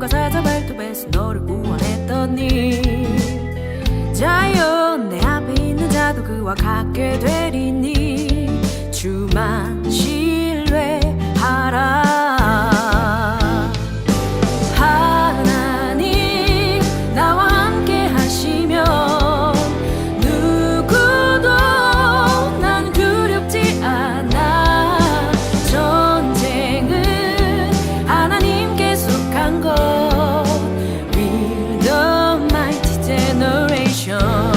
꿈과 살짝 발톱에서 너를 구원했더니 자연 내 앞에 있는 자도 그와 같게 되리니 주만 신뢰하라. 하나님 나와 함께 하시면 누구도 난 두렵지 않아. 전쟁은 하나님께 속한 것. We're the mighty generation.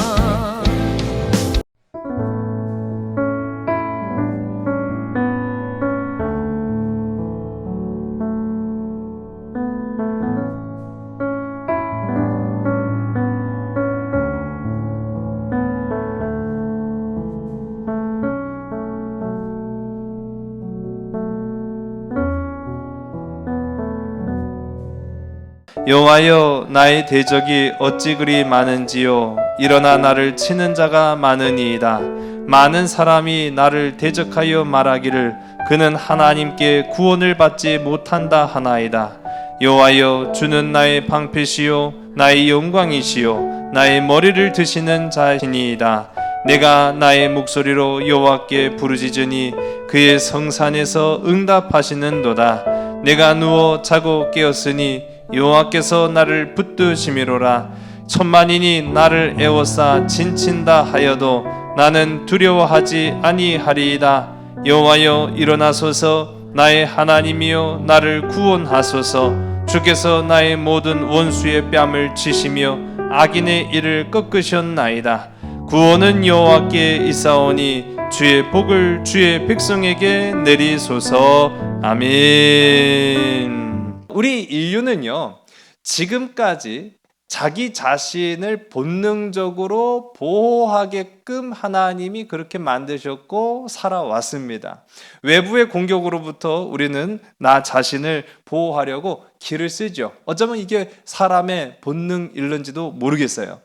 여호와여, 나의 대적이 어찌 그리 많은지요. 일어나 나를 치는 자가 많으니이다. 많은 사람이 나를 대적하여 말하기를 그는 하나님께 구원을 받지 못한다 하나이다. 여호와여, 주는 나의 방패시요 나의 영광이시요 나의 머리를 드시는 자시니이다. 내가 나의 목소리로 여호와께 부르짖으니 그의 성산에서 응답하시는도다. 내가 누워 자고 깨었으니 여호와께서 나를 붙드심이로라. 천만인이 나를 애워싸 진친다 하여도 나는 두려워하지 아니하리이다. 여호와여, 일어나소서. 나의 하나님이여, 나를 구원하소서. 주께서 나의 모든 원수의 뺨을 치시며 악인의 일을 꺾으셨나이다. 구원은 여호와께 있사오니 주의 복을 주의 백성에게 내리소서. 아멘. 우리 인류는요, 지금까지 자기 자신을 본능적으로 보호하게끔 하나님이 그렇게 만드셨고 살아왔습니다. 외부의 공격으로부터 우리는 나 자신을 보호하려고 기를 쓰죠. 어쩌면 이게 사람의 본능일는지도 모르겠어요.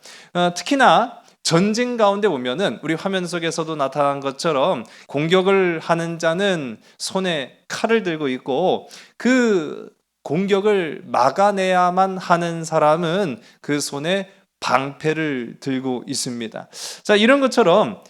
특히나 전쟁 가운데 보면은 우리 화면 속에서도 나타난 것처럼 공격을 하는 자는 손에 칼을 들고 있고 그 공격을 막아내야만 하는 사람은 그 손에 방패를 들고 있습니다. 자, 이런 것처럼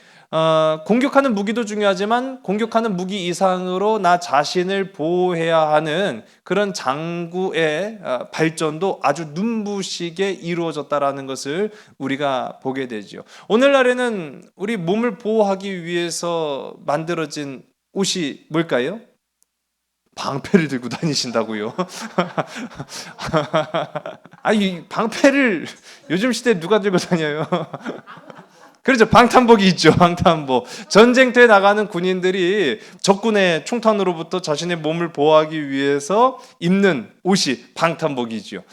공격하는 무기도 중요하지만 공격하는 무기 이상으로 나 자신을 보호해야 하는 그런 장구의 발전도 아주 눈부시게 이루어졌다라는 것을 우리가 보게 되죠. 오늘날에는 우리 몸을 보호하기 위해서 만들어진 옷이 뭘까요? 방패를 들고 다니신다고요? 아니, 방패를 요즘 시대에 누가 들고 다녀요? 그렇죠. 방탄복이 있죠. 방탄복. 전쟁터에 나가는 군인들이 적군의 총탄으로부터 자신의 몸을 보호하기 위해서 입는 옷이 방탄복이죠.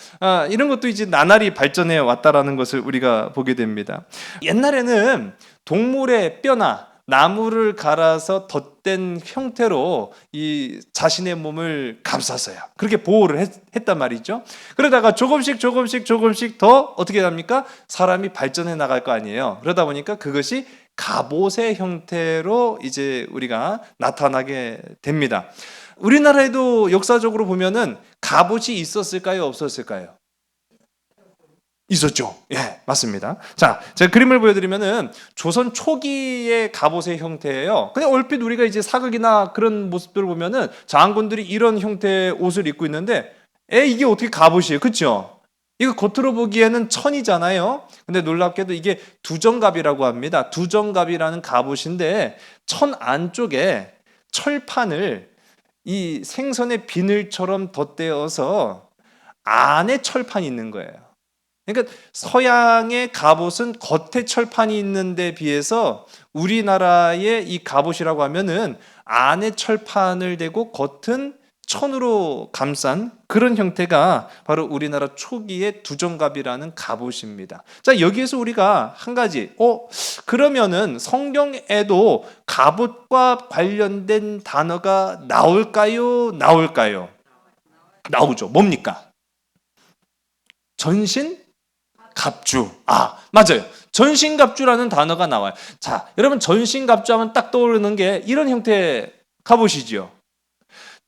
이런 것도 이제 나날이 발전해 왔다라는 것을 우리가 보게 됩니다. 옛날에는 동물의 뼈나 나무를 갈아서 덧댄 형태로 이 자신의 몸을 감쌌어요. 그렇게 보호를 했단 말이죠. 그러다가 조금씩 더 어떻게 합니까? 사람이 발전해 나갈 거 아니에요. 그러다 보니까 그것이 갑옷의 형태로 이제 우리가 나타나게 됩니다. 우리나라에도 역사적으로 보면은 갑옷이 있었을까요? 없었을까요? 있었죠. 예, 맞습니다. 자, 제가 그림을 보여드리면은 조선 초기의 갑옷의 형태예요. 근데 얼핏 우리가 이제 사극이나 그런 모습들을 보면은 장군들이 이런 형태의 옷을 입고 있는데, 이게 어떻게 갑옷이에요? 그렇죠? 이거 겉으로 보기에는 천이잖아요. 근데 놀랍게도 이게 두정갑이라고 합니다. 두정갑이라는 갑옷인데 천 안쪽에 철판을 이 생선의 비늘처럼 덧대어서 안에 철판이 있는 거예요. 그러니까 서양의 갑옷은 겉에 철판이 있는데 비해서 우리나라의 이 갑옷이라고 하면은 안에 철판을 대고 겉은 천으로 감싼 그런 형태가 바로 우리나라 초기의 두정갑이라는 갑옷입니다. 자, 여기에서 우리가 한 가지, 그러면은 성경에도 갑옷과 관련된 단어가 나올까요? 나오죠. 뭡니까? 전신? 갑주. 맞아요. 전신갑주라는 단어가 나와요. 자, 여러분 전신갑주 하면 딱 떠오르는 게 이런 형태의 갑옷이죠.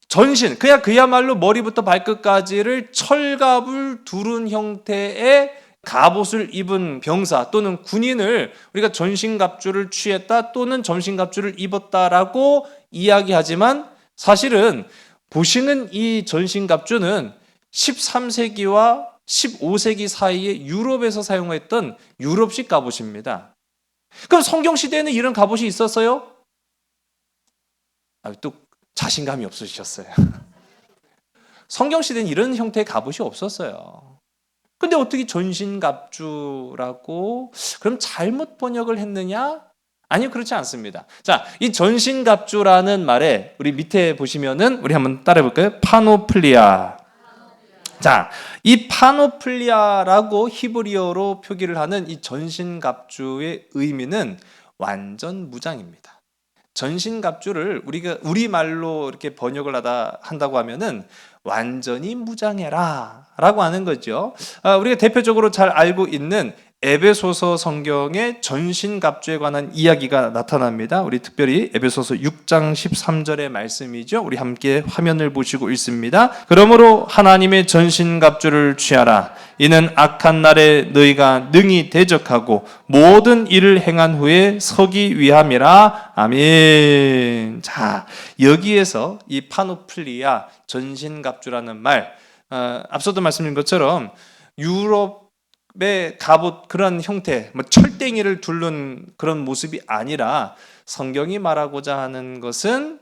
전신, 그야말로 머리부터 발끝까지를 철갑을 두른 형태의 갑옷을 입은 병사 또는 군인을 우리가 전신갑주를 취했다 또는 전신갑주를 입었다라고 이야기하지만, 사실은 보시는 이 전신갑주는 13세기와 15세기 사이에 유럽에서 사용했던 유럽식 갑옷입니다. 그럼 성경 시대에는 이런 갑옷이 있었어요? 또 자신감이 없으셨어요. 성경 시대는 이런 형태의 갑옷이 없었어요. 근데 어떻게 전신갑주라고? 그럼 잘못 번역을 했느냐? 아니요, 그렇지 않습니다. 자, 이 전신갑주라는 말에 우리 밑에 보시면은 우리 한번 따라해 볼까요? 파노플리아. 자, 이 파노플리아라고 히브리어로 표기를 하는 이 전신갑주의 의미는 완전 무장입니다. 전신갑주를 우리가 우리말로 이렇게 번역을 한다고 하면은 완전히 무장해라라고 하는 거죠. 우리가 대표적으로 잘 알고 있는 에베소서 성경의 전신갑주에 관한 이야기가 나타납니다. 우리 특별히 에베소서 6장 13절의 말씀이죠. 우리 함께 화면을 보시고 읽습니다. 그러므로 하나님의 전신갑주를 취하라. 이는 악한 날에 너희가 능히 대적하고 모든 일을 행한 후에 서기 위함이라. 아멘. 자, 여기에서 이 파노플리아 전신갑주라는 말, 앞서도 말씀드린 것처럼 유럽의 갑옷 그런 형태, 철땡이를 두른 그런 모습이 아니라 성경이 말하고자 하는 것은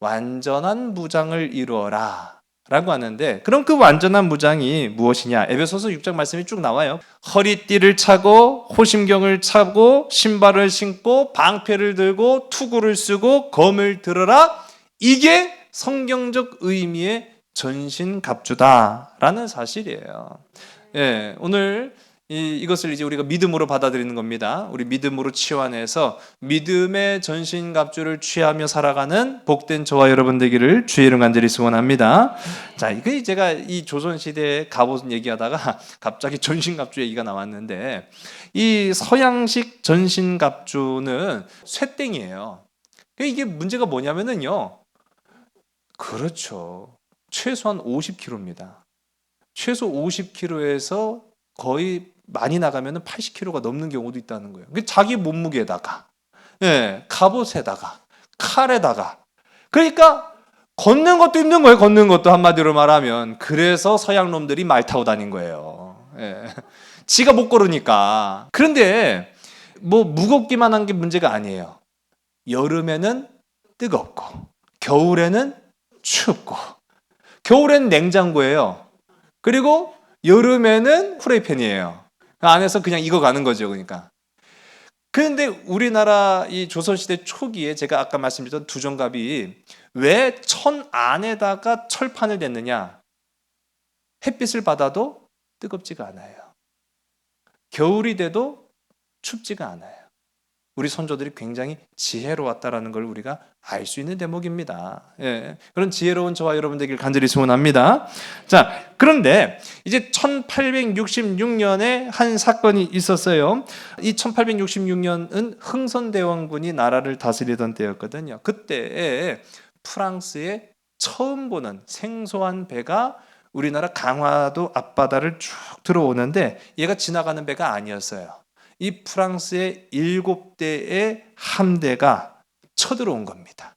완전한 무장을 이루어라 라고 하는데, 그럼 그 완전한 무장이 무엇이냐? 에베소서 6장 말씀이 쭉 나와요. 허리띠를 차고 호심경을 차고 신발을 신고 방패를 들고 투구를 쓰고 검을 들어라. 이게 성경적 의미의 전신갑주다라는 사실이에요. 예, 오늘 이것을 이제 우리가 믿음으로 받아들이는 겁니다. 우리 믿음으로 치환해서 믿음의 전신갑주를 취하며 살아가는 복된 저와 여러분 되기를 주의 이름 간절히 소원합니다. 자, 이게 제가 이 조선시대 갑옷 얘기하다가 갑자기 전신갑주 얘기가 나왔는데, 이 서양식 전신갑주는 쇠땡이에요. 이게 문제가 뭐냐면은요, 그렇죠, 최소한 50kg입니다. 최소 50kg에서 거의 많이 나가면 80kg가 넘는 경우도 있다는 거예요. 자기 몸무게에다가, 예, 갑옷에다가, 칼에다가. 그러니까 걷는 것도 힘든 거예요. 걷는 것도 한마디로 말하면. 그래서 서양 놈들이 말 타고 다닌 거예요. 예. 지가 못 걸으니까. 그런데 뭐 무겁기만 한 게 문제가 아니에요. 여름에는 뜨겁고, 겨울에는 춥고, 겨울에는 냉장고예요. 그리고 여름에는 프라이팬이에요. 그 안에서 그냥 익어가는 거죠. 그러니까. 그런데 우리나라 이 조선시대 초기에 제가 아까 말씀드렸던 두정갑이 왜 천 안에다가 철판을 댔느냐? 햇빛을 받아도 뜨겁지가 않아요. 겨울이 돼도 춥지가 않아요. 우리 선조들이 굉장히 지혜로웠다라는 걸 우리가 알 수 있는 대목입니다. 예, 그런 지혜로운 저와 여러분 되길 간절히 소원합니다. 자, 그런데 이제 1866년에 한 사건이 있었어요. 이 1866년은 흥선대원군이 나라를 다스리던 때였거든요. 그때에 프랑스에 처음 보는 생소한 배가 우리나라 강화도 앞바다를 쭉 들어오는데, 얘가 지나가는 배가 아니었어요. 이 프랑스의 7대의 함대가 쳐들어온 겁니다.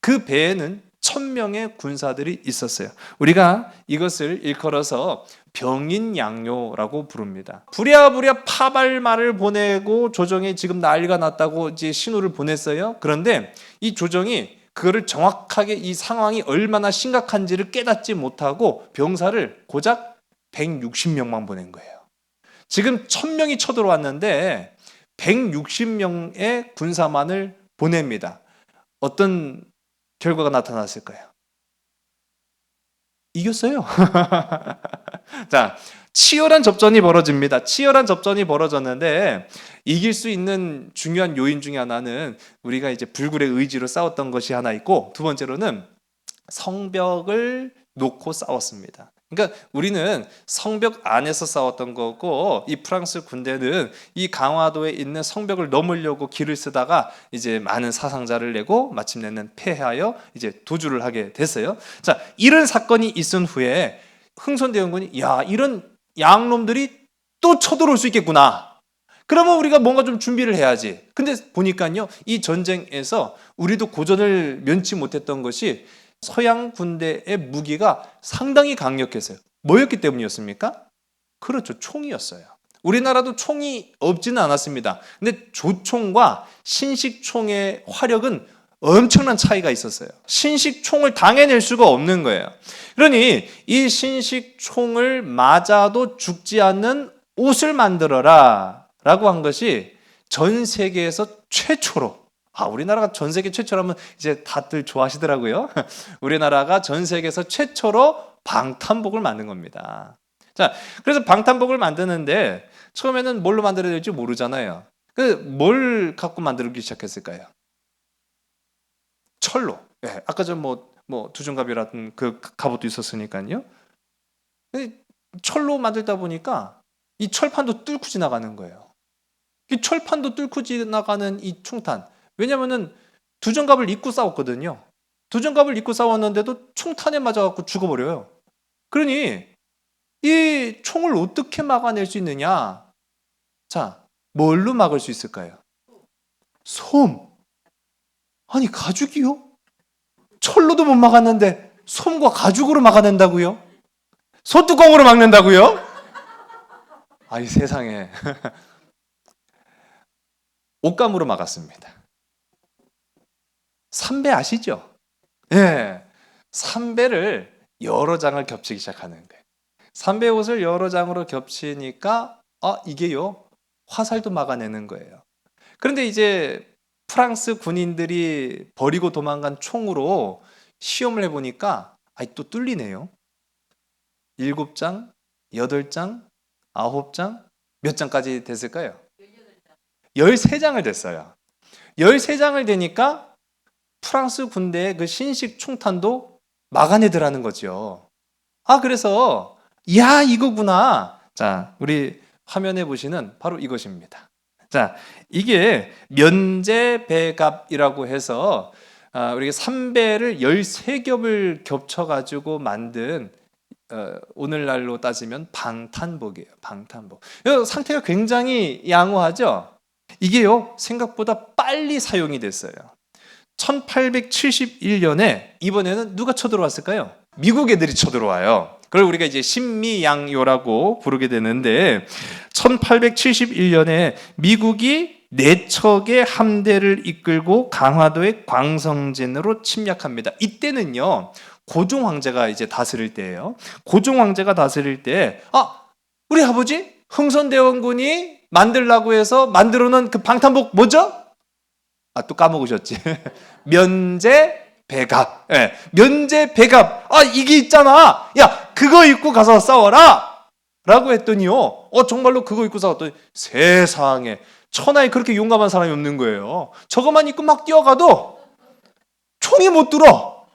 그 배에는 1000명의 군사들이 있었어요. 우리가 이것을 일컬어서 병인양요라고 부릅니다. 부랴부랴 파발말을 보내고 조정이 지금 난리가 났다고 이제 신호를 보냈어요. 그런데 이 조정이 그거를 정확하게 이 상황이 얼마나 심각한지를 깨닫지 못하고 병사를 고작 160명만 보낸 거예요. 지금 1000명이 쳐들어왔는데 160명의 군사만을 보냅니다. 어떤 결과가 나타났을까요? 이겼어요. 자, 치열한 접전이 벌어집니다. 치열한 접전이 벌어졌는데 이길 수 있는 중요한 요인 중에 하나는 우리가 이제 불굴의 의지로 싸웠던 것이 하나 있고, 두 번째로는 성벽을 놓고 싸웠습니다. 그러니까 우리는 성벽 안에서 싸웠던 거고 이 프랑스 군대는 이 강화도에 있는 성벽을 넘으려고 길을 쓰다가 이제 많은 사상자를 내고 마침내는 패하여 이제 도주를 하게 됐어요. 자, 이런 사건이 있은 후에 흥선대원군이 야, 이런 양놈들이 또 쳐들어올 수 있겠구나. 그러면 우리가 뭔가 좀 준비를 해야지. 근데 보니까요, 이 전쟁에서 우리도 고전을 면치 못했던 것이 서양 군대의 무기가 상당히 강력했어요. 뭐였기 때문이었습니까? 그렇죠. 총이었어요. 우리나라도 총이 없지는 않았습니다. 근데 조총과 신식총의 화력은 엄청난 차이가 있었어요. 신식총을 당해낼 수가 없는 거예요. 그러니 이 신식총을 맞아도 죽지 않는 옷을 만들어라 라고 한 것이 전 세계에서 최초로, 우리나라가 전 세계 최초라면 이제 다들 좋아하시더라고요. 우리나라가 전 세계에서 최초로 방탄복을 만든 겁니다. 자, 그래서 방탄복을 만드는데 처음에는 뭘로 만들어야 될지 모르잖아요. 뭘 갖고 만들기 시작했을까요? 철로. 네, 아까 전 두정갑이라든 그 갑옷도 있었으니까요. 철로 만들다 보니까 이 철판도 뚫고 지나가는 거예요. 이 철판도 뚫고 지나가는 이 총탄. 왜냐면은 두정갑을 입고 싸웠거든요. 두정갑을 입고 싸웠는데도 총탄에 맞아갖고 죽어버려요. 그러니 이 총을 어떻게 막아낼 수 있느냐? 자, 뭘로 막을 수 있을까요? 솜. 아니, 가죽이요? 철로도 못 막았는데 솜과 가죽으로 막아낸다고요? 소뚜껑으로 막는다고요? 아이 세상에. 옷감으로 막았습니다. 삼배 아시죠? 예. 삼배를 여러 장을 겹치기 시작하는 거예요. 삼배 옷을 여러 장으로 겹치니까 이게요. 화살도 막아내는 거예요. 그런데 이제 프랑스 군인들이 버리고 도망간 총으로 시험을 해보니까 또 뚫리네요. 7장, 8장, 9장, 몇 장까지 됐을까요? 13장을 됐어요. 13장을 되니까 프랑스 군대의 그 신식 총탄도 막아내더라는 거죠. 그래서 이거구나. 자, 우리 화면에 보시는 바로 이것입니다. 자, 이게 면제배갑이라고 해서 우리가 3배를 13겹을 겹쳐가지고 만든 오늘날로 따지면 방탄복이에요. 방탄복. 상태가 굉장히 양호하죠? 이게요, 생각보다 빨리 사용이 됐어요. 1871년에 이번에는 누가 쳐들어왔을까요? 미국 애들이 쳐들어와요. 그걸 우리가 이제 신미양요라고 부르게 되는데 1871년에 미국이 4척의 함대를 이끌고 강화도의 광성진으로 침략합니다. 이때는요, 고종 황제가 이제 다스릴 때예요. 고종 황제가 다스릴 때 우리 아버지 흥선대원군이 만들라고 해서 만들어 놓은 그 방탄복 뭐죠? 또 까먹으셨지. 면제배갑. 네, 면제배갑. 이게 있잖아. 야, 그거 입고 가서 싸워라. 라고 했더니요. 정말로 그거 입고 싸웠더니 세상에 천하에 그렇게 용감한 사람이 없는 거예요. 저것만 입고 막 뛰어가도 총이 못 들어.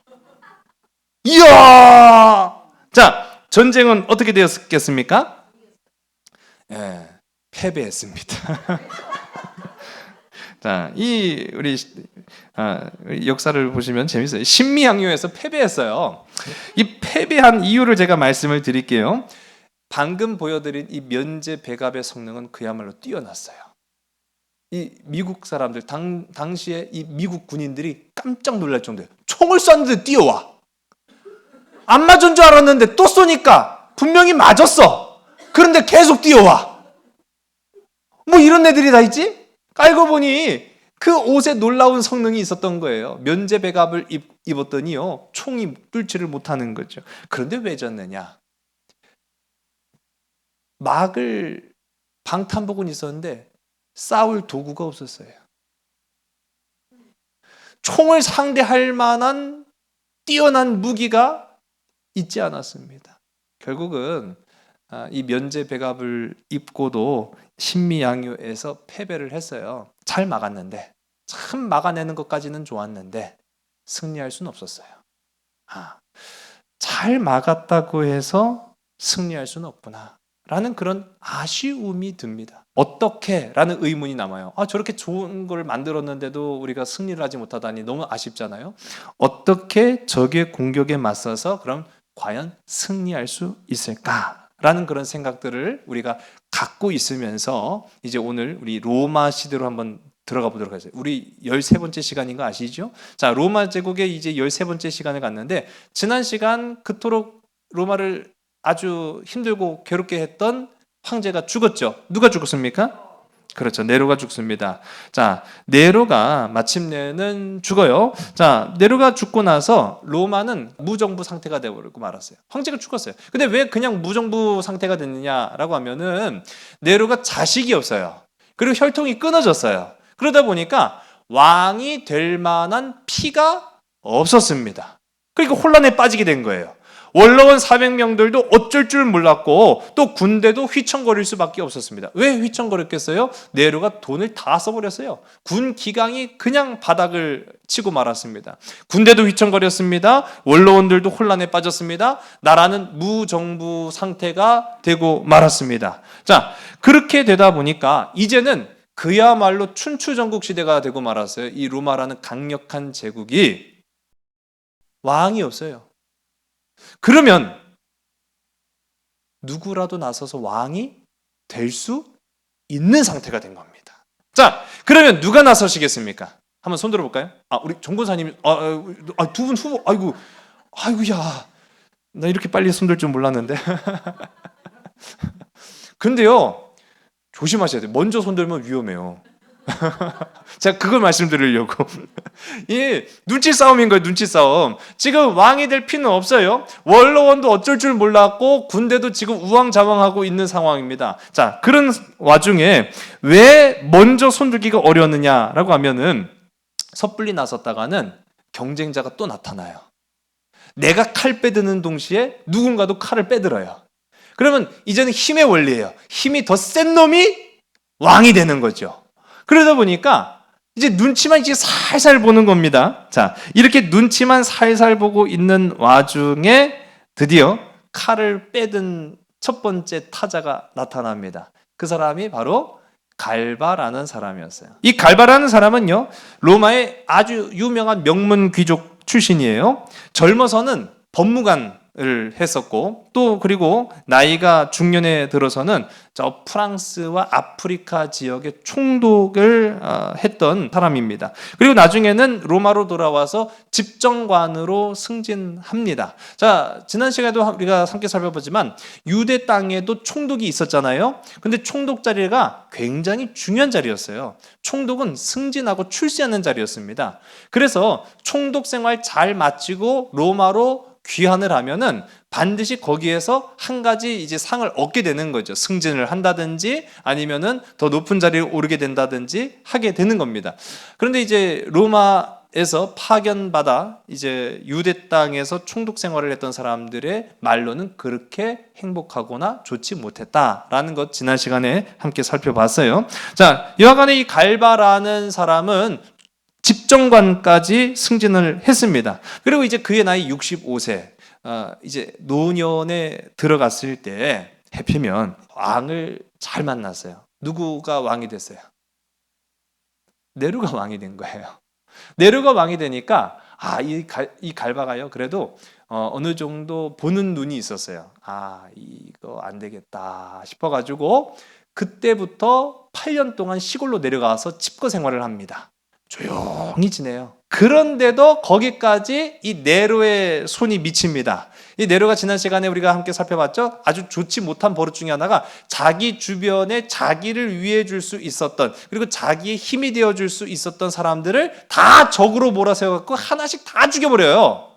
이야! 자, 전쟁은 어떻게 되었겠습니까? 패배했습니다. 자, 우리 역사를 보시면 재밌어요. 신미양요에서 패배했어요. 이 패배한 이유를 제가 말씀을 드릴게요. 방금 보여드린 이 면제배갑의 성능은 그야말로 뛰어났어요. 이 미국 사람들 당시에 이 미국 군인들이 깜짝 놀랄 정도예요. 총을 쐈는데 뛰어와. 안 맞은 줄 알았는데 또 쏘니까 분명히 맞았어. 그런데 계속 뛰어와. 이런 애들이 다 있지? 알고 보니 그 옷에 놀라운 성능이 있었던 거예요. 면제배갑을 입었더니요, 총이 뚫지를 못하는 거죠. 그런데 왜 졌느냐? 막을 방탄복은 있었는데 싸울 도구가 없었어요. 총을 상대할 만한 뛰어난 무기가 있지 않았습니다. 결국은 이 면제배갑을 입고도 신미양요에서 패배를 했어요. 잘 막았는데, 참 막아내는 것까지는 좋았는데 승리할 수는 없었어요. 잘 막았다고 해서 승리할 수는 없구나 라는 그런 아쉬움이 듭니다. 어떻게? 라는 의문이 남아요. 저렇게 좋은 걸 만들었는데도 우리가 승리를 하지 못하다니 너무 아쉽잖아요. 어떻게 적의 공격에 맞서서 그럼 과연 승리할 수 있을까? 라는 그런 생각들을 우리가 갖고 있으면서 이제 오늘 우리 로마 시대로 한번 들어가 보도록 하겠습니다. 우리 13번째 시간인 거 아시죠? 자, 로마 제국의 이제 13번째 시간을 갔는데 지난 시간 그토록 로마를 아주 힘들고 괴롭게 했던 황제가 죽었죠. 누가 죽었습니까? 그렇죠. 네로가 죽습니다. 자, 네로가 마침내는 죽어요. 자, 네로가 죽고 나서 로마는 무정부 상태가 되어버리고 말았어요. 황제가 죽었어요. 근데 왜 그냥 무정부 상태가 됐느냐라고 하면은 네로가 자식이 없어요. 그리고 혈통이 끊어졌어요. 그러다 보니까 왕이 될 만한 피가 없었습니다. 그러니까 혼란에 빠지게 된 거예요. 원로원 400명들도 어쩔 줄 몰랐고 또 군대도 휘청거릴 수밖에 없었습니다. 왜 휘청거렸겠어요? 네로가 돈을 다 써버렸어요. 군 기강이 그냥 바닥을 치고 말았습니다. 군대도 휘청거렸습니다. 원로원들도 혼란에 빠졌습니다. 나라는 무정부 상태가 되고 말았습니다. 자, 그렇게 되다 보니까 이제는 그야말로 춘추전국 시대가 되고 말았어요. 이 로마라는 강력한 제국이 왕이 없어요. 그러면 누구라도 나서서 왕이 될 수 있는 상태가 된 겁니다. 자, 그러면 누가 나서시겠습니까? 한번 손 들어볼까요? 우리 정권사님, 두 분 후보, 아이고야, 나 이렇게 빨리 손들 줄 몰랐는데. 근데요, 조심하셔야 돼요. 먼저 손들면 위험해요. 제가 그걸 말씀드리려고. 이 눈치 싸움인 거예요. 눈치 싸움. 지금 왕이 될 필요는 없어요. 원로원도 어쩔 줄 몰랐고 군대도 지금 우왕좌왕하고 있는 상황입니다. 자, 그런 와중에 왜 먼저 손들기가 어려웠느냐라고 하면은 섣불리 나섰다가는 경쟁자가 또 나타나요. 내가 칼 빼드는 동시에 누군가도 칼을 빼들어요. 그러면 이제는 힘의 원리예요. 힘이 더 센 놈이 왕이 되는 거죠. 그러다 보니까 이제 눈치만 이제 살살 보는 겁니다. 자, 이렇게 눈치만 살살 보고 있는 와중에 드디어 칼을 빼든 첫 번째 타자가 나타납니다. 그 사람이 바로 갈바라는 사람이었어요. 이 갈바라는 사람은요, 로마의 아주 유명한 명문 귀족 출신이에요. 젊어서는 법무관을 했었고 또 그리고 나이가 중년에 들어서는 저 프랑스와 아프리카 지역의 총독을 했던 사람입니다. 그리고 나중에는 로마로 돌아와서 집정관으로 승진합니다. 자, 지난 시간에도 우리가 함께 살펴보지만 유대 땅에도 총독이 있었잖아요. 근데 총독 자리가 굉장히 중요한 자리였어요. 총독은 승진하고 출세하는 자리였습니다. 그래서 총독 생활 잘 마치고 로마로 귀환을 하면은 반드시 거기에서 한 가지 이제 상을 얻게 되는 거죠. 승진을 한다든지 아니면은 더 높은 자리에 오르게 된다든지 하게 되는 겁니다. 그런데 이제 로마에서 파견받아 이제 유대 땅에서 총독 생활을 했던 사람들의 말로는 그렇게 행복하거나 좋지 못했다라는 것 지난 시간에 함께 살펴봤어요. 자, 여하간에 이 갈바라는 사람은 집정관까지 승진을 했습니다. 그리고 이제 그의 나이 65세, 이제 노년에 들어갔을 때 해피면 왕을 잘 만났어요. 누구가 왕이 됐어요? 네로가 왕이 된 거예요. 네로가 왕이 되니까 이 갈바가요. 그래도 어느 정도 보는 눈이 있었어요. 이거 안 되겠다 싶어가지고 그때부터 8년 동안 시골로 내려가서 칩거 생활을 합니다. 조용히 지내요. 그런데도 거기까지 이 네로의 손이 미칩니다. 이 네로가 지난 시간에 우리가 함께 살펴봤죠. 아주 좋지 못한 버릇 중에 하나가 자기 주변에 자기를 위해 줄 수 있었던 그리고 자기의 힘이 되어 줄 수 있었던 사람들을 다 적으로 몰아세워갖고 하나씩 다 죽여버려요.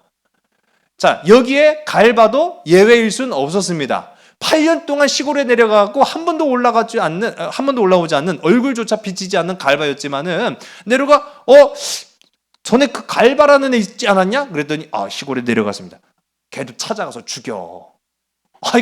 자, 여기에 갈바도 예외일 수는 없었습니다. 8년 동안 시골에 내려가고 한 번도 올라오지 않는 얼굴조차 비치지 않는 갈바였지만은 네로가 전에 그 갈바라는 애 있지 않았냐? 그랬더니 시골에 내려갔습니다. 걔도 찾아가서 죽여.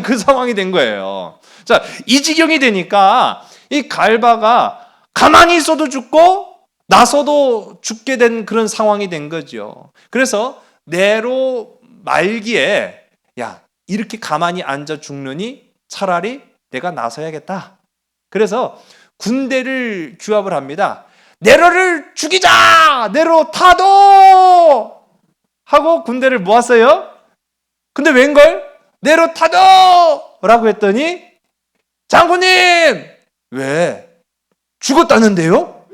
그 상황이 된 거예요. 자, 이 지경이 되니까 이 갈바가 가만히 있어도 죽고 나서도 죽게 된 그런 상황이 된 거죠. 그래서 네로 말기에 야, 이렇게 가만히 앉아 죽느니 차라리 내가 나서야겠다. 그래서 군대를 규합을 합니다. 네로를 죽이자! 네로 타도! 하고 군대를 모았어요. 근데 웬걸? 네로 타도! 라고 했더니 장군님! 왜? 죽었다는데요?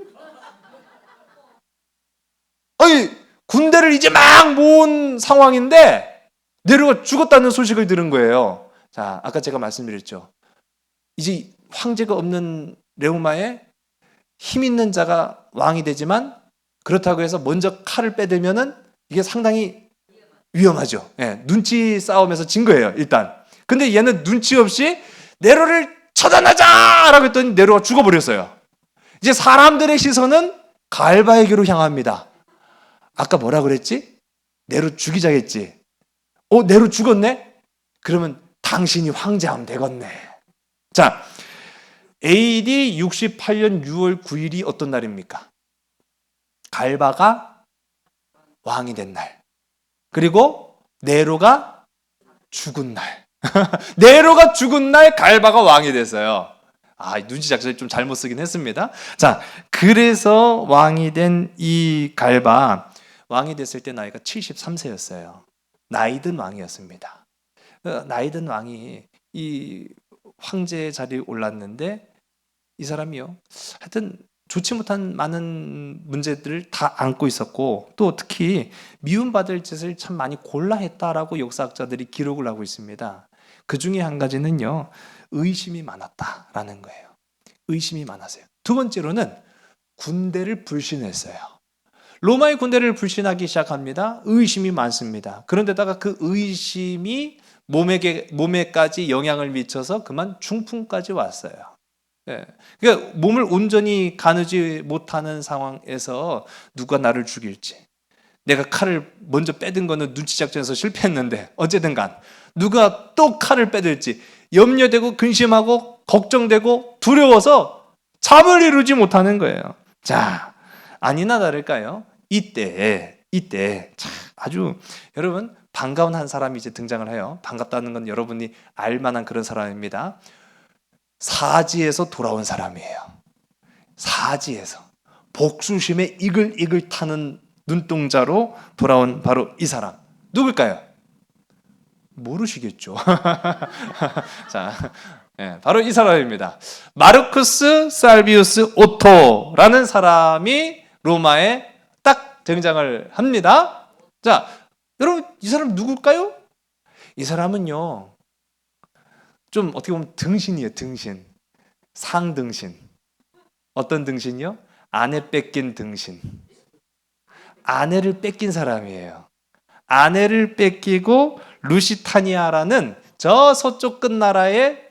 아니, 군대를 이제 막 모은 상황인데 네로가 죽었다는 소식을 들은 거예요. 자, 아까 제가 말씀드렸죠. 이제 황제가 없는 레오마에 힘 있는 자가 왕이 되지만 그렇다고 해서 먼저 칼을 빼들면은 이게 상당히 위험하죠. 예, 눈치 싸움에서 진 거예요, 일단. 근데 얘는 눈치 없이 네로를 처단하자! 라고 했더니 네로가 죽어버렸어요. 이제 사람들의 시선은 갈바에게로 향합니다. 아까 뭐라 그랬지? 네로 죽이자 했지. 네로 죽었네? 그러면 당신이 황제하면 되겠네. 자, AD 68년 6월 9일이 어떤 날입니까? 갈바가 왕이 된 날. 그리고 네로가 죽은 날. 네로가 죽은 날 갈바가 왕이 됐어요. 눈치 작전을 좀 잘못 쓰긴 했습니다. 자, 그래서 왕이 된 이 갈바, 왕이 됐을 때 나이가 73세였어요. 나이든 왕이었습니다. 나이든 왕이 이 황제 자리에 올랐는데 이 사람이요, 하여튼 좋지 못한 많은 문제들을 다 안고 있었고, 또 특히 미움받을 짓을 참 많이 골라 했다라고 역사학자들이 기록을 하고 있습니다. 그 중에 한 가지는요, 의심이 많았다라는 거예요. 의심이 많았어요. 두 번째로는 군대를 불신했어요. 로마의 군대를 불신하기 시작합니다. 의심이 많습니다. 그런데다가 그 의심이 몸에까지 영향을 미쳐서 그만 중풍까지 왔어요. 예. 그러니까 몸을 온전히 가누지 못하는 상황에서 누가 나를 죽일지, 내가 칼을 먼저 빼든 거는 눈치 작전에서 실패했는데 어쨌든 간 누가 또 칼을 빼들지 염려되고 근심하고 걱정되고 두려워서 잠을 이루지 못하는 거예요. 자, 아니나 다를까요? 이때 참 아주 여러분 반가운 한 사람이 이제 등장을 해요. 반갑다는 건 여러분이 알만한 그런 사람입니다. 사지에서 돌아온 사람이에요. 사지에서 복수심에 이글이글 타는 눈동자로 돌아온 바로 이 사람. 누굴까요? 모르시겠죠. 자, 바로 이 사람입니다. 마르쿠스 살비우스 오토라는 사람이 로마에 딱 등장을 합니다. 자, 여러분 이 사람 누굴까요? 이 사람은요, 좀 어떻게 보면 등신이에요. 등신. 상등신. 어떤 등신이요? 아내 뺏긴 등신. 아내를 뺏긴 사람이에요. 아내를 뺏기고 루시타니아라는 저 서쪽 끝나라에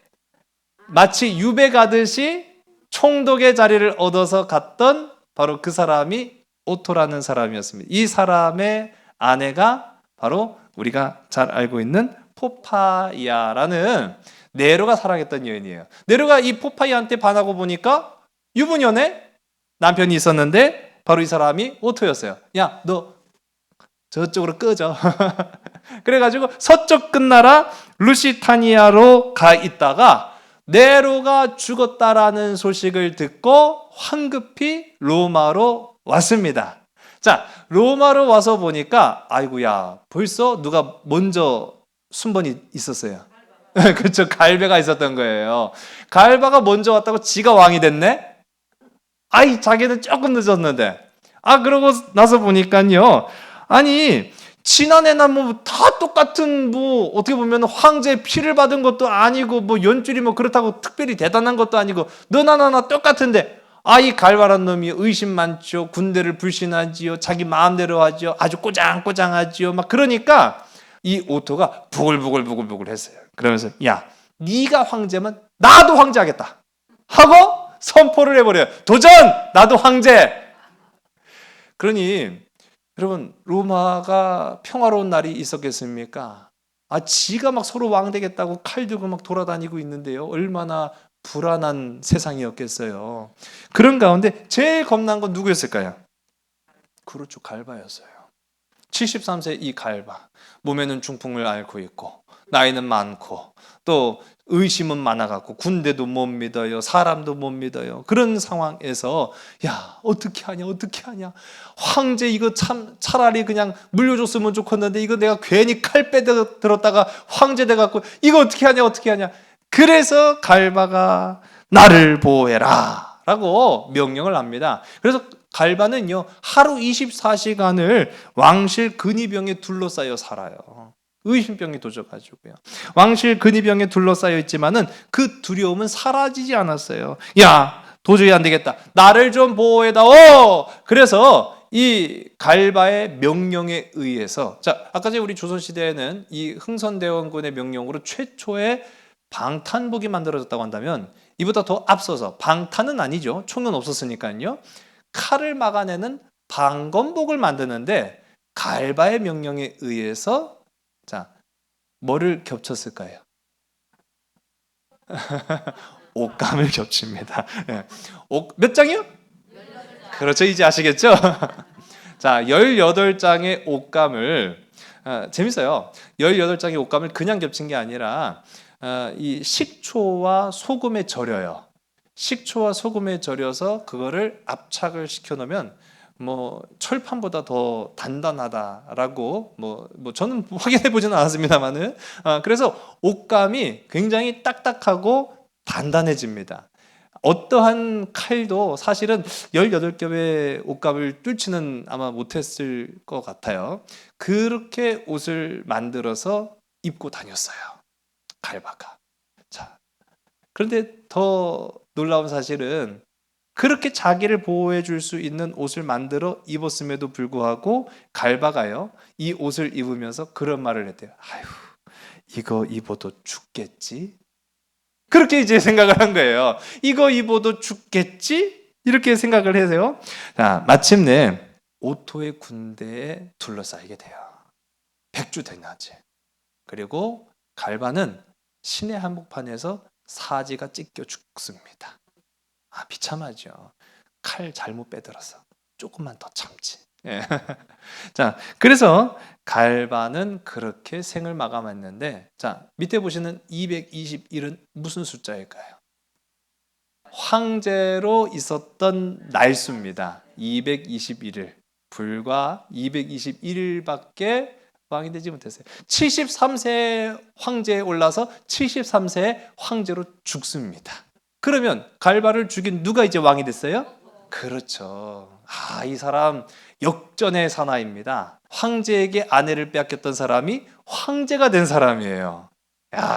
마치 유배 가듯이 총독의 자리를 얻어서 갔던 바로 그 사람이 오토라는 사람이었습니다. 이 사람의 아내가 바로 우리가 잘 알고 있는 포파이아라는 네로가 사랑했던 여인이에요. 네로가 이 포파이아한테 반하고 보니까 유부녀네 남편이 있었는데 바로 이 사람이 오토였어요. 야, 너 저쪽으로 꺼져. 그래가지고 서쪽 끝나라 루시타니아로 가 있다가 네로가 죽었다라는 소식을 듣고 황급히 로마로 왔습니다. 자, 로마로 와서 보니까 아이고야, 벌써 누가 먼저 순번이 있었어요. 그렇죠. 갈배가 있었던 거예요. 갈바가 먼저 왔다고 지가 왕이 됐네? 자기는 조금 늦었는데. 그러고 나서 보니까요. 아니, 지난해나 다 똑같은 어떻게 보면 황제의 피를 받은 것도 아니고 연줄이 그렇다고 특별히 대단한 것도 아니고 너나 나나 똑같은데 이 갈바란 놈이 의심 많죠. 군대를 불신하지요. 자기 마음대로 하죠. 아주 꼬장꼬장하지요. 그러니까 이 오토가 부글부글 했어요. 그러면서 야, 네가 황제면 나도 황제하겠다 하고 선포를 해버려요. 도전! 나도 황제! 그러니 여러분, 로마가 평화로운 날이 있었겠습니까? 지가 서로 왕 되겠다고 칼 들고 돌아다니고 있는데요. 얼마나 불안한 세상이었겠어요. 그런 가운데 제일 겁난 건 누구였을까요? 그렇죠, 갈바였어요. 73세 이 갈바, 몸에는 중풍을 앓고 있고 나이는 많고 또 의심은 많아갖고 군대도 못 믿어요. 사람도 못 믿어요. 그런 상황에서 야 어떻게 하냐. 황제 이거 참 차라리 그냥 물려줬으면 좋겠는데 이거 내가 괜히 칼 빼들었다가 황제 돼갖고 이거 어떻게 하냐. 그래서 갈바가 나를 보호해라 라고 명령을 합니다. 그래서 갈바는요 하루 24시간을 왕실 근위병에 둘러싸여 살아요. 의심병이 도져가지고요. 왕실 근위병에 둘러싸여 있지만은 그 두려움은 사라지지 않았어요. 야, 도저히 안 되겠다. 나를 좀 보호해다오. 그래서 이 갈바의 명령에 의해서, 자, 아까 전에 우리 조선시대에는 이 흥선대원군의 명령으로 최초의 방탄복이 만들어졌다고 한다면 이보다 더 앞서서, 방탄은 아니죠. 총은 없었으니까요. 칼을 막아내는 방검복을 만드는데 갈바의 명령에 의해서 자, 뭐를 겹쳤을까요? 옷감을 겹칩니다. 몇 장이요? 그렇죠. 이제 아시겠죠? 자, 18장의 옷감을 재밌어요. 18장의 옷감을 그냥 겹친 게 아니라 이 식초와 소금에 절여요. 식초와 소금에 절여서 그거를 압착을 시켜 놓으면 뭐 철판보다 더 단단하다라고 뭐 저는 확인해 보지는 않았습니다만은 그래서 옷감이 굉장히 딱딱하고 단단해집니다. 어떠한 칼도 사실은 18겹의 옷감을 뚫지는 아마 못했을 것 같아요. 그렇게 옷을 만들어서 입고 다녔어요. 갈바가. 자, 그런데 더 놀라운 사실은 그렇게 자기를 보호해 줄 수 있는 옷을 만들어 입었음에도 불구하고 갈바가요, 이 옷을 입으면서 그런 말을 했대요. 아휴, 이거 입어도 죽겠지? 그렇게 이제 생각을 한 거예요. 이거 입어도 죽겠지? 이렇게 생각을 해서요. 자, 마침내 오토의 군대에 둘러싸이게 돼요. 백주대낮에. 그리고 갈바는 신의 한복판에서 사지가 찢겨 죽습니다. 비참하죠. 칼 잘못 빼들어서 조금만 더 참지. 예. 자, 그래서 갈바는 그렇게 생을 마감했는데, 자, 밑에 보시는 221은 무슨 숫자일까요? 황제로 있었던 날수입니다. 221일. 불과 221일밖에 왕이 되지 못했어요. 73세 황제에 올라서 73세 황제로 죽습니다. 그러면 갈바를 죽인 누가 이제 왕이 됐어요? 그렇죠. 이 사람 역전의 사나이입니다. 황제에게 아내를 빼앗겼던 사람이 황제가 된 사람이에요.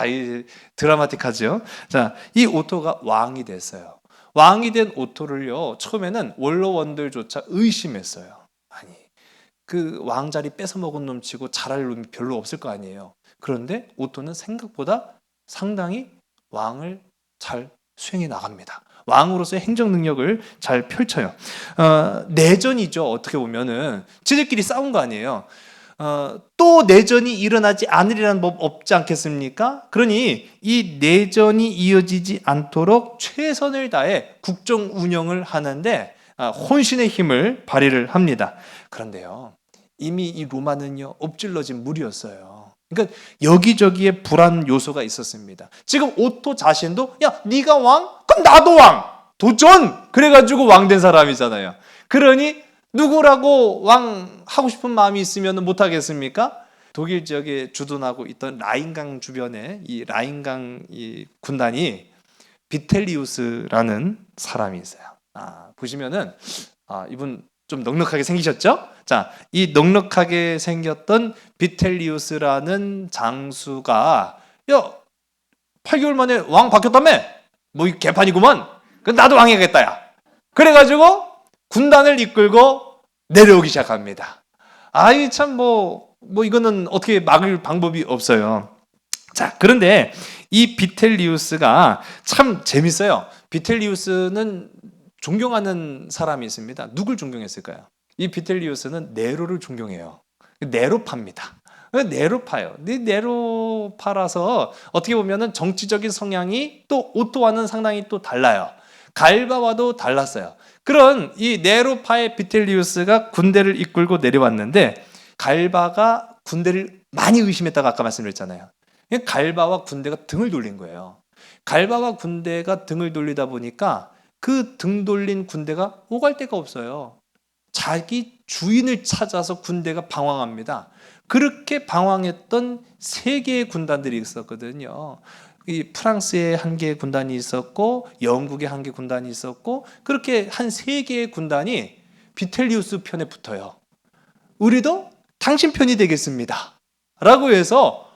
이 드라마틱하죠. 자, 이 오토가 왕이 됐어요. 왕이 된 오토를요, 처음에는 원로원들조차 의심했어요. 아니, 그 왕자리 뺏어 먹은 놈치고 잘할 놈이 별로 없을 거 아니에요. 그런데 오토는 생각보다 상당히 왕을 잘 수행해 나갑니다. 왕으로서의 행정 능력을 잘 펼쳐요. 내전이죠. 어떻게 보면은 지들끼리 싸운 거 아니에요. 또 내전이 일어나지 않으리라는 법 없지 않겠습니까? 그러니 이 내전이 이어지지 않도록 최선을 다해 국정 운영을 하는데 혼신의 힘을 발휘를 합니다. 그런데요, 이미 이 로마는요 엎질러진 물이었어요. 그러니까 여기저기에 불안 요소가 있었습니다. 지금 오토 자신도 야, 네가 왕? 그럼 나도 왕! 도전! 그래가지고 왕 된 사람이잖아요. 그러니 누구라고 왕 하고 싶은 마음이 있으면 못 하겠습니까? 독일 지역에 주둔하고 있던 라인강 주변에 이 라인강 이 군단이 비텔리우스라는 사람이 있어요. 보시면은 이분 좀 넉넉하게 생기셨죠? 자, 이 넉넉하게 생겼던 비텔리우스라는 장수가 야, 8개월 만에 왕 바뀌었다며? 뭐 이 개판이구만. 그럼 나도 왕이겠다 야. 그래가지고 군단을 이끌고 내려오기 시작합니다. 참 이거는 어떻게 막을 방법이 없어요. 자, 그런데 이 비텔리우스가 참 재밌어요. 비텔리우스는 존경하는 사람이 있습니다. 누굴 존경했을까요? 이 비텔리우스는 네로를 존경해요. 네로파입니다. 네로파요. 네로파라서 어떻게 보면은 정치적인 성향이 또 오토와는 상당히 또 달라요. 갈바와도 달랐어요. 그런 이 네로파의 비텔리우스가 군대를 이끌고 내려왔는데 갈바가 군대를 많이 의심했다고 아까 말씀드렸잖아요. 갈바와 군대가 등을 돌린 거예요. 갈바와 군대가 등을 돌리다 보니까 그 등 돌린 군대가 오갈 데가 없어요. 자기 주인을 찾아서 군대가 방황합니다. 그렇게 방황했던 세 개의 군단들이 있었거든요. 이 프랑스의 한 개의 군단이 있었고 영국의 한 개의 군단이 있었고 그렇게 한 세 개의 군단이 비텔리우스 편에 붙어요. 우리도 당신 편이 되겠습니다. 라고 해서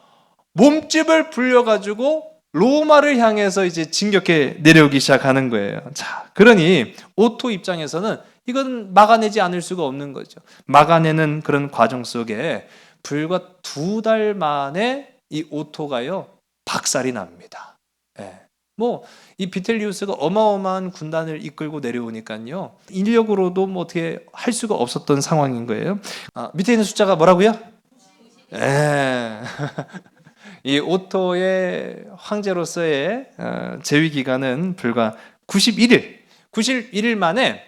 몸집을 불려가지고 로마를 향해서 이제 진격해 내려오기 시작하는 거예요. 자, 그러니 오토 입장에서는 이건 막아내지 않을 수가 없는 거죠. 막아내는 그런 과정 속에 불과 2달 만에 이 오토가요 박살이 납니다. 예. 이 비텔리우스가 어마어마한 군단을 이끌고 내려오니까요 인력으로도 어떻게 할 수가 없었던 상황인 거예요. 밑에 있는 숫자가 뭐라고요? 예. 이 오토의 황제로서의 재위 기간은 불과 91일 만에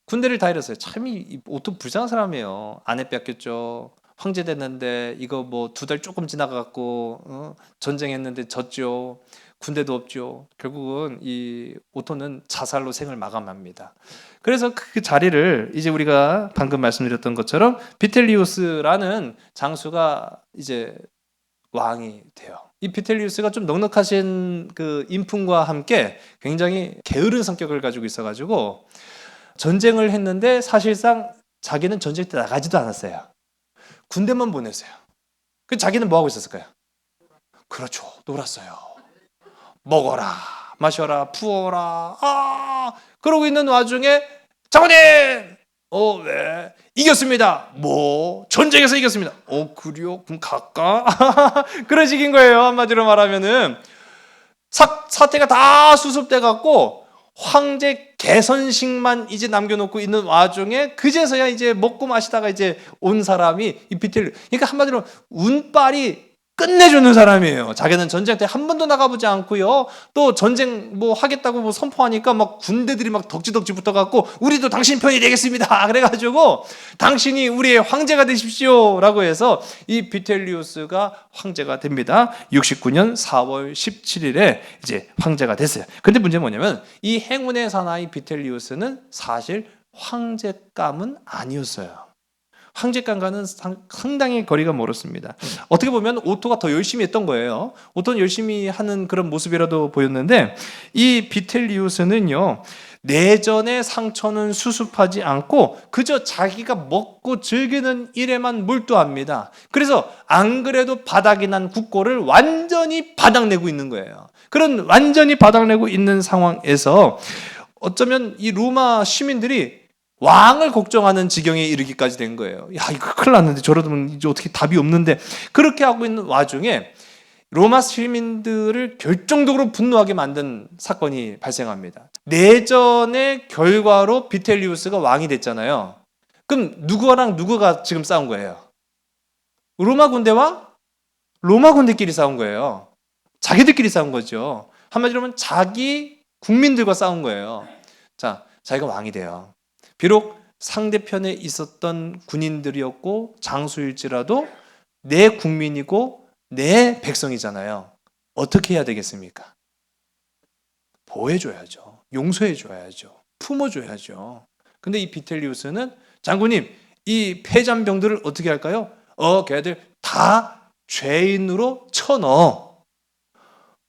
군대를 다 잃었어요. 참 이 오토 불쌍한 사람이에요. 아내 뺏겼죠. 황제 됐는데 이거 2달 조금 지나가갖고 전쟁했는데 졌죠. 군대도 없죠. 결국은 이 오토는 자살로 생을 마감합니다. 그래서 그 자리를 이제 우리가 방금 말씀드렸던 것처럼 비텔리우스라는 장수가 이제 왕이 돼요. 이 비텔리우스가 좀 넉넉하신 그 인품과 함께 굉장히 게으른 성격을 가지고 있어가지고 전쟁을 했는데 사실상 자기는 전쟁 때 나가지도 않았어요. 군대만 보냈어요. 그 자기는 뭐 하고 있었을까요? 그렇죠. 놀았어요. 먹어라, 마셔라, 부어라. 그러고 있는 와중에 장군님, 왜? 이겼습니다. 전쟁에서 이겼습니다. 그래요? 그럼 갈까? 그런 식인 거예요. 한마디로 말하면은 사태가 다 수습돼 갖고 황제 개선식만 이제 남겨놓고 있는 와중에 그제서야 이제 먹고 마시다가 이제 온 사람이 이 비텔리. 그러니까 한마디로 운빨이 끝내주는 사람이에요. 자기는 전쟁 때 한 번도 나가보지 않고요. 또 전쟁 하겠다고 선포하니까 막 군대들이 막 덕지덕지 붙어갖고 우리도 당신 편이 되겠습니다. 그래가지고 당신이 우리의 황제가 되십시오라고 해서 이 비텔리우스가 황제가 됩니다. 69년 4월 17일에 이제 황제가 됐어요. 근데 문제는 뭐냐면 이 행운의 사나이 비텔리우스는 사실 황제감은 아니었어요. 황제감과는 상당히 거리가 멀었습니다. 어떻게 보면 오토가 더 열심히 했던 거예요. 오토는 열심히 하는 그런 모습이라도 보였는데 이 비텔리우스는요 내전의 상처는 수습하지 않고 그저 자기가 먹고 즐기는 일에만 몰두합니다. 그래서 안 그래도 바닥이 난 국고를 완전히 바닥내고 있는 거예요. 그런 완전히 바닥내고 있는 상황에서 어쩌면 이 로마 시민들이 왕을 걱정하는 지경에 이르기까지 된 거예요. 야, 이거 큰일 났는데 저러면 이제 어떻게 답이 없는데 그렇게 하고 있는 와중에 로마 시민들을 결정적으로 분노하게 만든 사건이 발생합니다. 내전의 결과로 비텔리우스가 왕이 됐잖아요. 그럼 누구랑 누구가 지금 싸운 거예요? 로마 군대와 로마 군대끼리 싸운 거예요. 자기들끼리 싸운 거죠. 한마디로 하면 자기 국민들과 싸운 거예요. 자, 자기가 왕이 돼요. 비록 상대편에 있었던 군인들이었고 장수일지라도 내 국민이고 내 백성이잖아요. 어떻게 해야 되겠습니까? 보호해줘야죠. 용서해줘야죠. 품어줘야죠. 근데 이 비텔리우스는 장군님, 이 패잔병들을 어떻게 할까요? 걔들 다 죄인으로 쳐넣어.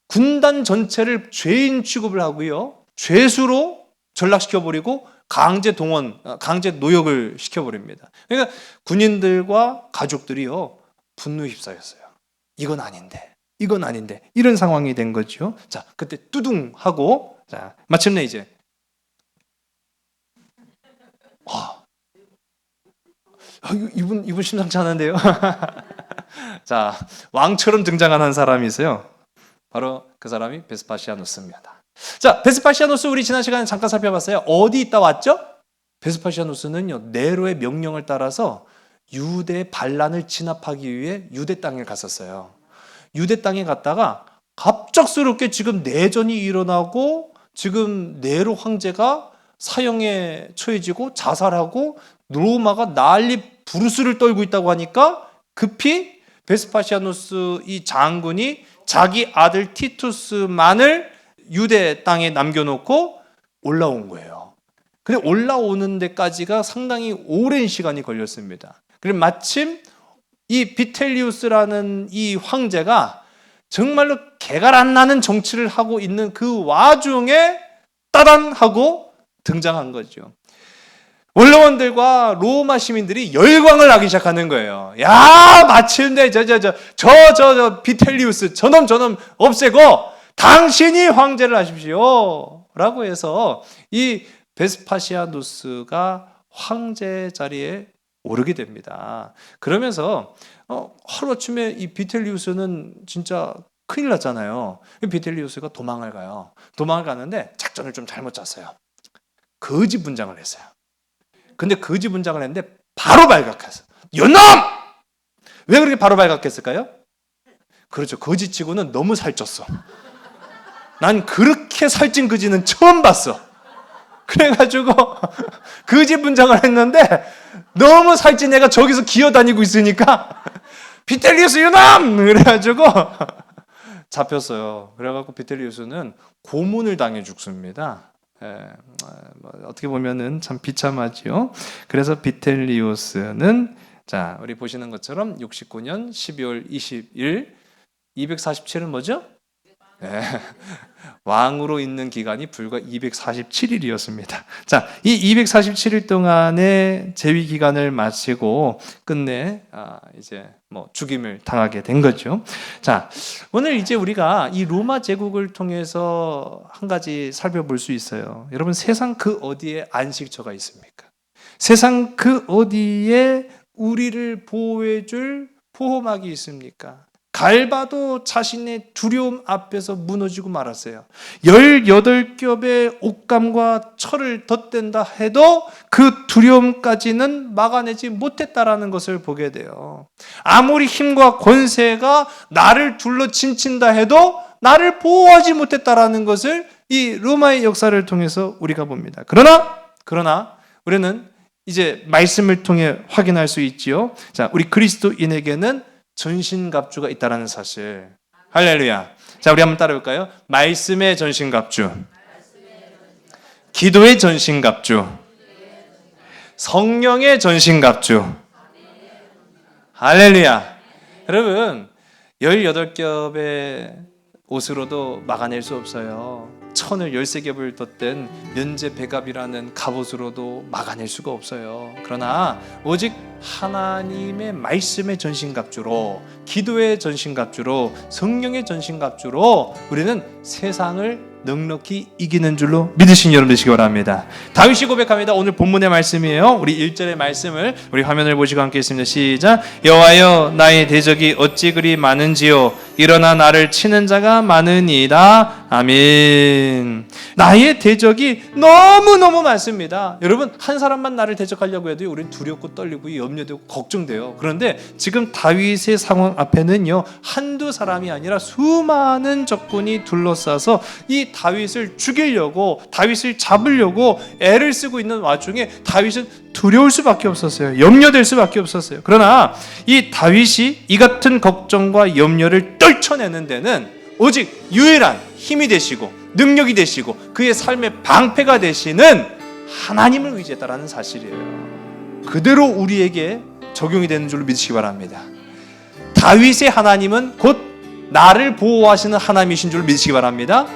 군단 전체를 죄인 취급을 하고요. 죄수로 전락시켜버리고 강제 동원, 강제 노역을 시켜버립니다. 그러니까 군인들과 가족들이요 분노에 휩싸였어요. 이건 아닌데 이런 상황이 된 거죠. 자, 그때 뚜둥하고 자 마침내 이제 이분 심상치 않은데요. 자, 왕처럼 등장하는 사람이 있어요. 바로 그 사람이 베스파시아누스입니다. 자, 베스파시아누스 우리 지난 시간에 잠깐 살펴봤어요. 어디 있다 왔죠? 베스파시아누스는요 네로의 명령을 따라서 유대 반란을 진압하기 위해 유대 땅에 갔었어요. 유대 땅에 갔다가 갑작스럽게 지금 내전이 일어나고 지금 네로 황제가 사형에 처해지고 자살하고 로마가 난리 부르스를 떨고 있다고 하니까 급히 베스파시아누스 이 장군이 자기 아들 티투스만을 유대 땅에 남겨놓고 올라온 거예요. 근데 올라오는 데까지가 상당히 오랜 시간이 걸렸습니다. 그리고 마침 이 비텔리우스라는 이 황제가 정말로 개가 안 나는 정치를 하고 있는 그 와중에 따단 하고 등장한 거죠. 원로원들과 로마 시민들이 열광을 하기 시작하는 거예요. 야, 마침내 저 비텔리우스 저놈 없애고 당신이 황제를 하십시오 라고 해서 이 베스파시아누스가 황제 자리에 오르게 됩니다. 그러면서 하루아침에 이 비텔리우스는 진짜 큰일 났잖아요. 비텔리우스가 도망을 가요. 도망을 가는데 작전을 좀 잘못 짰어요. 거지 분장을 했어요. 근데 거지 분장을 했는데 바로 발각했어. 이놈! 왜 그렇게 바로 발각했을까요? 그렇죠. 거지치고는 너무 살쪘어. 난 그렇게 살찐 거지는 처음 봤어. 그래가지고 거지 분장을 했는데 너무 살찐 애가 저기서 기어다니고 있으니까 비텔리우스 이놈! 그래가지고 잡혔어요. 그래갖고 비텔리우스는 고문을 당해 죽습니다. 어떻게 보면은 참 비참하지요. 그래서 비텔리우스는 자, 우리 보시는 것처럼 69년 12월 20일 247은 뭐죠? 네. 왕으로 있는 기간이 불과 247일이었습니다. 자, 이 247일 동안의 재위 기간을 마치고 끝내 이제 죽임을 당하게 된 거죠. 자, 오늘 이제 우리가 이 로마 제국을 통해서 한 가지 살펴볼 수 있어요. 여러분, 세상 그 어디에 안식처가 있습니까? 세상 그 어디에 우리를 보호해줄 보호막이 있습니까? 갈바도 자신의 두려움 앞에서 무너지고 말았어요. 18겹의 옷감과 철을 덧댄다 해도 그 두려움까지는 막아내지 못했다라는 것을 보게 돼요. 아무리 힘과 권세가 나를 둘러 진친다 해도 나를 보호하지 못했다라는 것을 이 로마의 역사를 통해서 우리가 봅니다. 그러나 우리는 이제 말씀을 통해 확인할 수 있지요. 자, 우리 그리스도인에게는 전신갑주가 있다라는 사실. 할렐루야. 자, 우리 한번 따라볼까요? 말씀의 전신갑주, 기도의 전신갑주, 성령의 전신갑주. 할렐루야. 여러분, 18겹의 옷으로도 막아낼 수 없어요. 천을 13겹을 덧댄 면제배갑이라는 갑옷으로도 막아낼 수가 없어요. 그러나 오직 하나님의 말씀의 전신갑주로, 기도의 전신갑주로, 성령의 전신갑주로 우리는 세상을 넉넉히 이기는 줄로 믿으신 여러분 되시기 바랍니다. 다윗이 고백합니다. 오늘 본문의 말씀이에요. 우리 1절의 말씀을 우리 화면을 보시고 함께 있습니다. 시작. 여호와여, 나의 대적이 어찌 그리 많은지요. 일어나 나를 치는 자가 많으니이다. 아멘. 나의 대적이 너무너무 많습니다. 여러분, 한 사람만 나를 대적하려고 해도 우리는 두렵고 떨리고 염려되고 걱정돼요. 그런데 지금 다윗의 상황 앞에는요, 한두 사람이 아니라 수많은 적군이 둘러싸서 이 다윗을 죽이려고, 다윗을 잡으려고 애를 쓰고 있는 와중에 다윗은 두려울 수밖에 없었어요. 염려될 수밖에 없었어요. 그러나 이 다윗이 이 같은 걱정과 염려를 떨쳐내는 데는 오직 유일한 힘이 되시고 능력이 되시고 그의 삶의 방패가 되시는 하나님을 의지했다라는 사실이에요. 그대로 우리에게 적용이 되는 줄로 믿으시기 바랍니다. 다윗의 하나님은 곧 나를 보호하시는 하나님이신 줄로 믿으시기 바랍니다.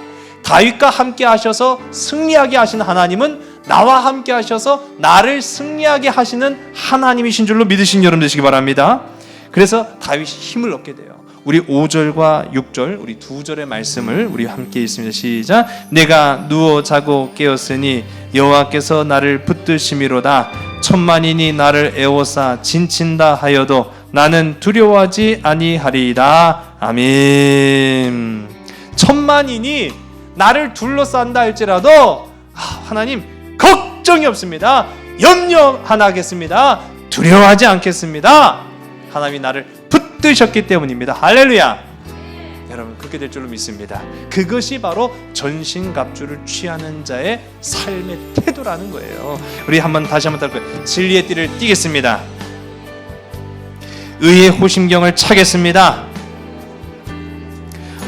다윗과 함께 하셔서 승리하게 하시는 하나님은 나와 함께 하셔서 나를 승리하게 하시는 하나님이신 줄로 믿으신 여러분 되시기 바랍니다. 그래서 다윗이 힘을 얻게 돼요. 우리 5절과 6절, 우리 두 절의 말씀을 우리 함께 읽습니다. 시작. 내가 누워 자고 깨었으니 여호와께서 나를 붙드심이로다. 천만인이 나를 에워싸 진친다 하여도 나는 두려워하지 아니하리이다. 아멘. 천만인이 나를 둘러싼다 할지라도 하나님 걱정이 없습니다. 염려 하나 하겠습니다. 두려워하지 않겠습니다. 하나님이 나를 붙드셨기 때문입니다. 할렐루야. 여러분, 그렇게 될 줄로 믿습니다. 그것이 바로 전신갑주를 취하는 자의 삶의 태도라는 거예요. 우리 다시 한번 따라볼까요? 진리의 띠를 띠겠습니다. 의의 호심경을 차겠습니다.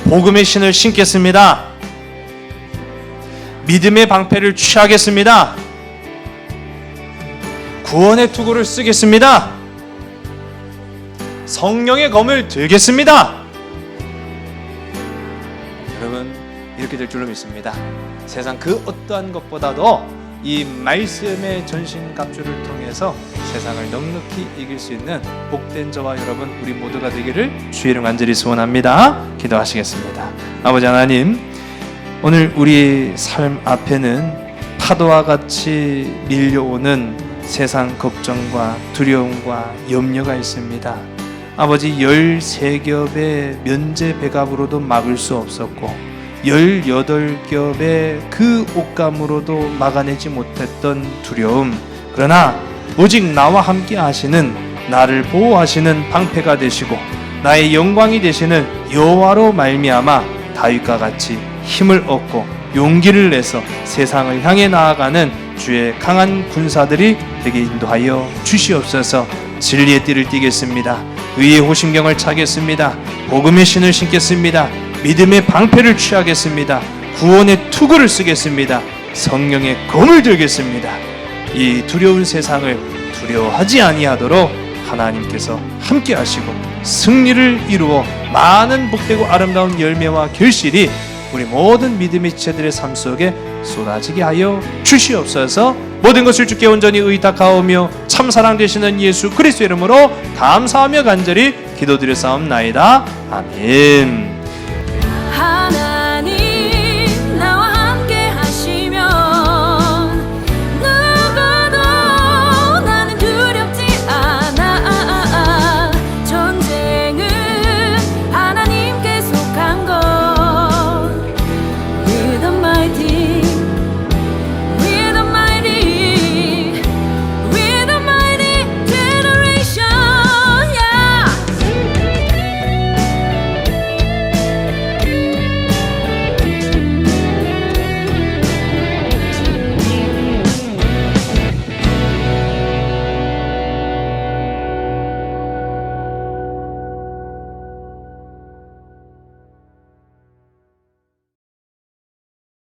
복음의 신을 신겠습니다. 믿음의 방패를 취하겠습니다. 구원의 투구를 쓰겠습니다. 성령의 검을 들겠습니다. 여러분, 이렇게 될 줄로 믿습니다. 세상 그 어떠한 것보다도 이 말씀의 전신갑주를 통해서 세상을 넉넉히 이길 수 있는 복된 저와 여러분 우리 모두가 되기를 주의 이름 간절히 소원합니다. 기도하시겠습니다. 아버지 하나님, 오늘 우리 삶 앞에는 파도와 같이 밀려오는 세상 걱정과 두려움과 염려가 있습니다. 아버지, 13겹의 면제 배갑으로도 막을 수 없었고 18겹의 그 옷감으로도 막아내지 못했던 두려움, 그러나 오직 나와 함께 하시는, 나를 보호하시는 방패가 되시고 나의 영광이 되시는 여호와로 말미암아 다윗과 같이 힘을 얻고 용기를 내서 세상을 향해 나아가는 주의 강한 군사들이 되게 인도하여 주시옵소서. 진리의 띠를 띠겠습니다. 의의 호심경을 차겠습니다. 복음의 신을 신겠습니다. 믿음의 방패를 취하겠습니다. 구원의 투구를 쓰겠습니다. 성령의 검을 들겠습니다. 이 두려운 세상을 두려워하지 아니하도록 하나님께서 함께 하시고 승리를 이루어 많은 복되고 아름다운 열매와 결실이 우리 모든 믿음의 지체들의 삶 속에 쏟아지게 하여 주시옵소서. 모든 것을 주께 온전히 의탁하오며 참사랑 되시는 예수 그리스도의 이름으로 감사하며 간절히 기도드려 싸움나이다. 아멘.